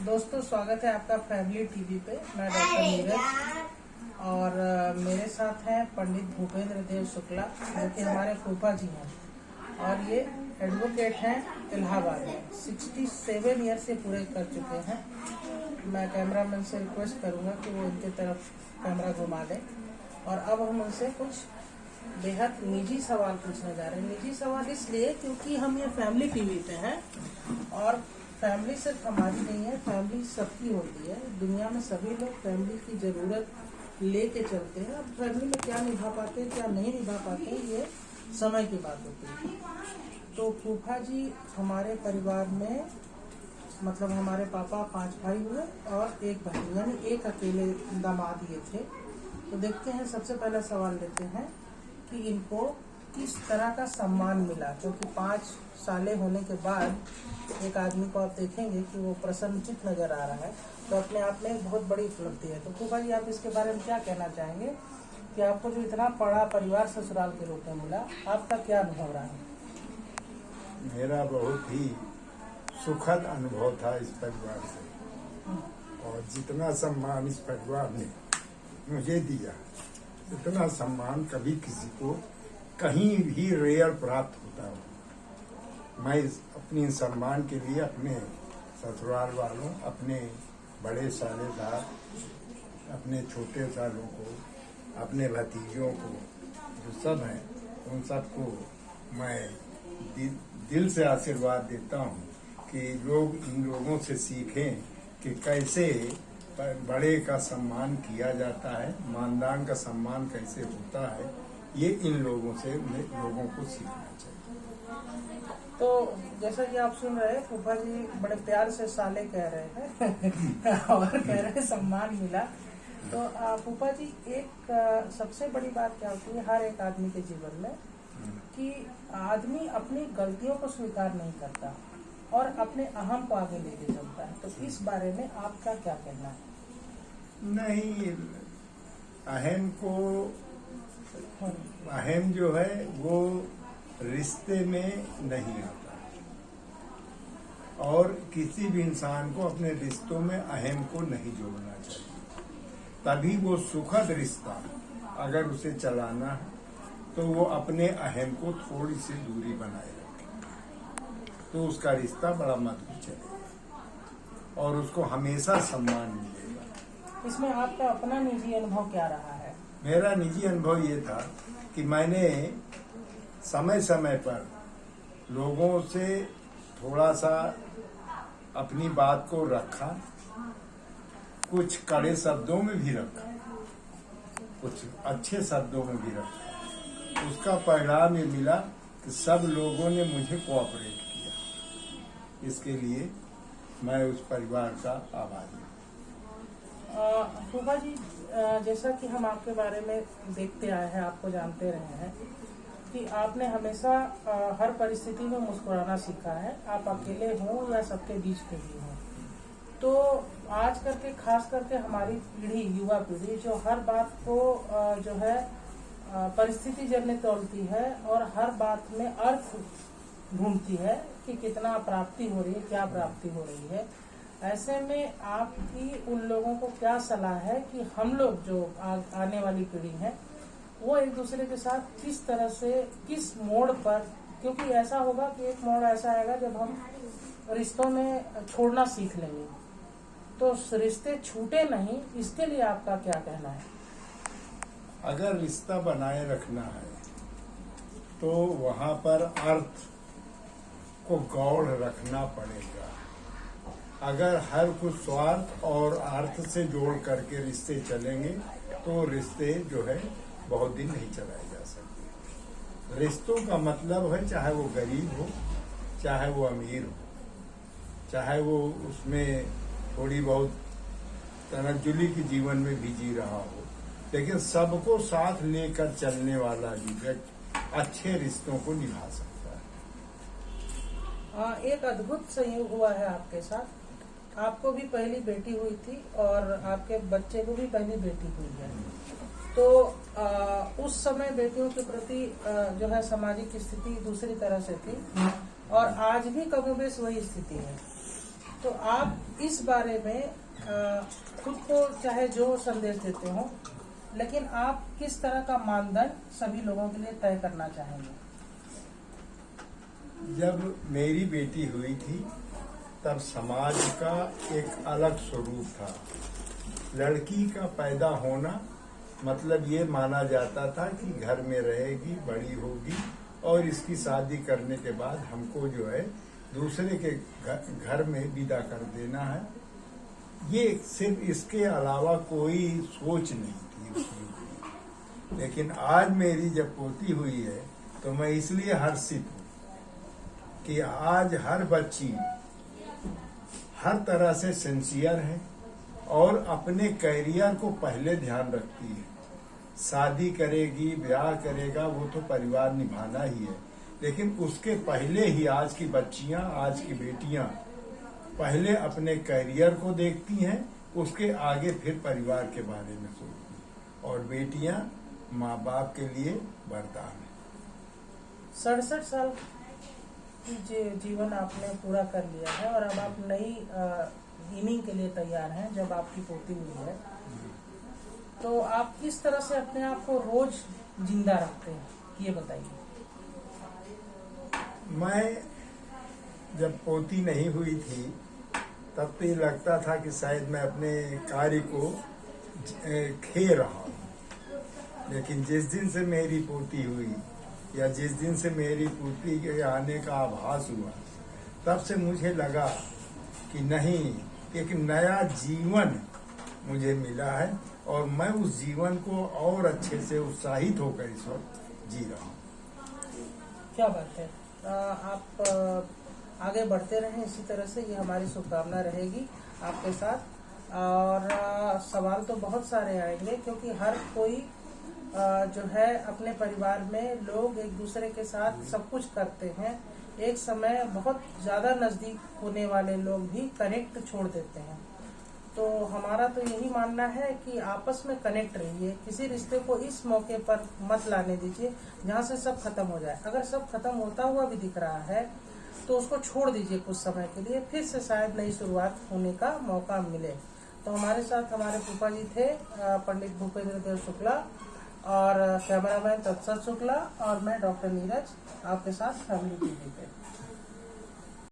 दोस्तों स्वागत है आपका फैमिली टीवी पे। मैं डॉक्टर नीरज और मेरे साथ हैं पंडित भूपेंद्र देव शुक्ला जो कि हमारे फूफा जी हैं और ये एडवोकेट हैं इलाहाबाद में। 67 ईयर से पूरे कर चुके हैं। मैं कैमरामैन से रिक्वेस्ट करूंगा कि वो इनके तरफ कैमरा घुमा दें और अब हम उनसे कुछ बेहद निजी सवाल पूछने जा रहे हैं। निजी सवाल इसलिए क्योंकि हम ये फैमिली टीवी पे हैं और फैमिली सिर्फ हमारी नहीं है, फैमिली सबकी होती है। दुनिया में सभी लोग फैमिली की जरूरत लेके चलते हैं। अब फैमिली में क्या निभा पाते हैं क्या नहीं निभा पाते हैं ये समय की बात होती है। तो फूफा जी हमारे परिवार में मतलब हमारे पापा 5 भाई हुए और एक बहन, यानी एक अकेले दामाद ये थे। तो देखते हैं, सबसे पहला सवाल लेते हैं कि इनको किस तरह का सम्मान मिला, क्योंकि 5 साले होने के बाद एक आदमी को आप देखेंगे कि वो प्रसन्नचित नजर आ रहा है, तो अपने आप में एक बहुत बड़ी उपलब्धि है। तो फूफा जी आप इसके बारे में क्या कहना चाहेंगे कि आपको जो इतना बड़ा परिवार ससुराल के रूप में मिला, आपका क्या अनुभव रहा है? मेरा बहुत ही सुखद अनुभव था इस परिवार से, और जितना सम्मान इस परिवार ने मुझे दिया उतना सम्मान कभी किसी को कहीं भी रेयर प्राप्त होता हो। मैं अपनी सम्मान के लिए अपने ससुराल वालों, अपने बड़े सालेदार, अपने छोटे सालों को, अपने भतीजों को जो सब हैं उन सबको मैं दिल से आशीर्वाद देता हूँ कि लोग इन लोगों से सीखें कि कैसे बड़े का सम्मान किया जाता है, मानदान का सम्मान कैसे होता है। ये इन लोगों से लोगों को सीखना चाहिए। तो जैसा कि आप सुन रहे हैं, फूफा जी बड़े प्यार से साले कह रहे हैं और कह रहे हैं सम्मान मिला। तो फूफा जी एक सबसे बड़ी बात क्या होती है हर एक आदमी के जीवन में कि आदमी अपनी गलतियों को स्वीकार नहीं करता और अपने अहम को आगे लेके चलता है। तो इस बारे में आपका क्या कहना है? नहीं, अहम जो है वो रिश्ते में नहीं आता, और किसी भी इंसान को अपने रिश्तों में अहम को नहीं जोड़ना चाहिए। तभी वो सुखद रिश्ता अगर उसे चलाना है तो वो अपने अहम को थोड़ी सी दूरी बनाए रखे तो उसका रिश्ता बड़ा मधुर चलेगा और उसको हमेशा सम्मान मिलेगा। इसमें आपका अपना निजी अनुभव क्या रहा है? मेरा निजी अनुभव ये था कि मैंने समय समय पर लोगों से थोड़ा सा अपनी बात को रखा, कुछ कड़े शब्दों में भी रखा, कुछ अच्छे शब्दों में भी रखा। उसका परिणाम ये मिला कि सब लोगों ने मुझे कोऑपरेट किया। इसके लिए मैं उस परिवार का आभारी हूँ। फूफा जी जैसा कि हम आपके बारे में देखते आए हैं, आपको जानते रहे हैं कि आपने हमेशा हर परिस्थिति में मुस्कुराना सीखा है। आप अकेले हों या सबके बीच के भी हों। तो आज करके खास करके हमारी पीढ़ी, युवा पीढ़ी जो हर बात को जो है परिस्थिति जन्य तोलती है और हर बात में अर्थ ढूंढती है कि कितना प्राप्ति हो रही है, क्या प्राप्ति हो रही है। ऐसे में आपकी उन लोगों को क्या सलाह है कि हम लोग जो आने वाली पीढ़ी है वो एक दूसरे के साथ किस तरह से, किस मोड़ पर, क्योंकि ऐसा होगा कि एक मोड़ ऐसा आएगा जब हम रिश्तों में छोड़ना सीख लेंगे, तो रिश्ते छूटे नहीं, इसके लिए आपका क्या कहना है? अगर रिश्ता बनाए रखना है तो वहाँ पर अर्थ को गौड़ रखना पड़ेगा। अगर हर कुछ स्वार्थ और अर्थ से जोड़ करके रिश्ते चलेंगे तो रिश्ते जो है बहुत दिन नहीं चलाए जा सकते। रिश्तों का मतलब है चाहे वो गरीब हो, चाहे वो अमीर हो, चाहे वो उसमें थोड़ी बहुत तनज्जुली की जीवन में भी जी रहा हो, लेकिन सबको साथ लेकर चलने वाला ही व्यक्ति अच्छे रिश्तों को निभा सकता है। एक अद्भुत संयोग हुआ है आपके साथ। आपको भी पहली बेटी हुई थी और आपके बच्चे को भी पहली बेटी हुई है। तो उस समय बेटियों के प्रति जो है सामाजिक स्थिति दूसरी तरह से थी और आज भी कमोबेश वही स्थिति है। तो आप इस बारे में खुद को चाहे जो संदेश देते हो, लेकिन आप किस तरह का मानदंड सभी लोगों के लिए तय करना चाहेंगे? जब मेरी बेटी हुई थी तब समाज का एक अलग स्वरूप था। लड़की का पैदा होना मतलब ये माना जाता था कि घर में रहेगी, बड़ी होगी और इसकी शादी करने के बाद हमको जो है दूसरे के घर में विदा कर देना है। ये सिर्फ इसके अलावा कोई सोच नहीं थी उस युग में। लेकिन आज मेरी जब पोती हुई है तो मैं इसलिए हर्षित हूँ कि आज हर बच्ची हर तरह से सिंसियर है और अपने कैरियर को पहले ध्यान रखती है। शादी करेगी, ब्याह करेगा, वो तो परिवार निभाना ही है, लेकिन उसके पहले ही आज की बच्चियां, आज की बेटियां पहले अपने कैरियर को देखती हैं, उसके आगे फिर परिवार के बारे में सोचती हैं। और बेटियां माँ बाप के लिए वरदान है। 67 साल की जीवन आपने पूरा कर लिया है और अब आप नई इनिंग के लिए तैयार हैं। जब आपकी पोती हुई है तो आप किस तरह से अपने आप को रोज जिंदा रखते हैं, ये बताइए। मैं जब पोती नहीं हुई थी तब तो ये लगता था कि शायद मैं अपने कार्य को खे रहा हूँ, लेकिन जिस दिन से मेरी पोती हुई या जिस दिन से मेरी पोती के आने का आभास हुआ तब से मुझे लगा कि नहीं, एक नया जीवन मुझे मिला है और मैं उस जीवन को और अच्छे से उत्साहित होकर इस वक्त जी रहा हूँ। क्या बात है। आप आगे बढ़ते रहें इसी तरह से, ये हमारी शुभकामना रहेगी आपके साथ। और सवाल तो बहुत सारे आएंगे क्योंकि हर कोई जो है अपने परिवार में लोग एक दूसरे के साथ सब कुछ करते हैं। एक समय बहुत ज्यादा नजदीक होने वाले लोग भी कनेक्ट छोड़ देते हैं। तो हमारा तो यही मानना है कि आपस में कनेक्ट रहिए, किसी रिश्ते को इस मौके पर मत लाने दीजिए जहाँ से सब खत्म हो जाए। अगर सब खत्म होता हुआ भी दिख रहा है तो उसको छोड़ दीजिए कुछ समय के लिए, फिर से शायद नई शुरुआत होने का मौका मिले। तो हमारे साथ हमारे फूफा जी थे पंडित भूपेंद्र देव शुक्ला और कैमरामैन तत्सत शुक्ला और मैं डॉक्टर नीरज, आपके साथ फैमिली टीवी पे।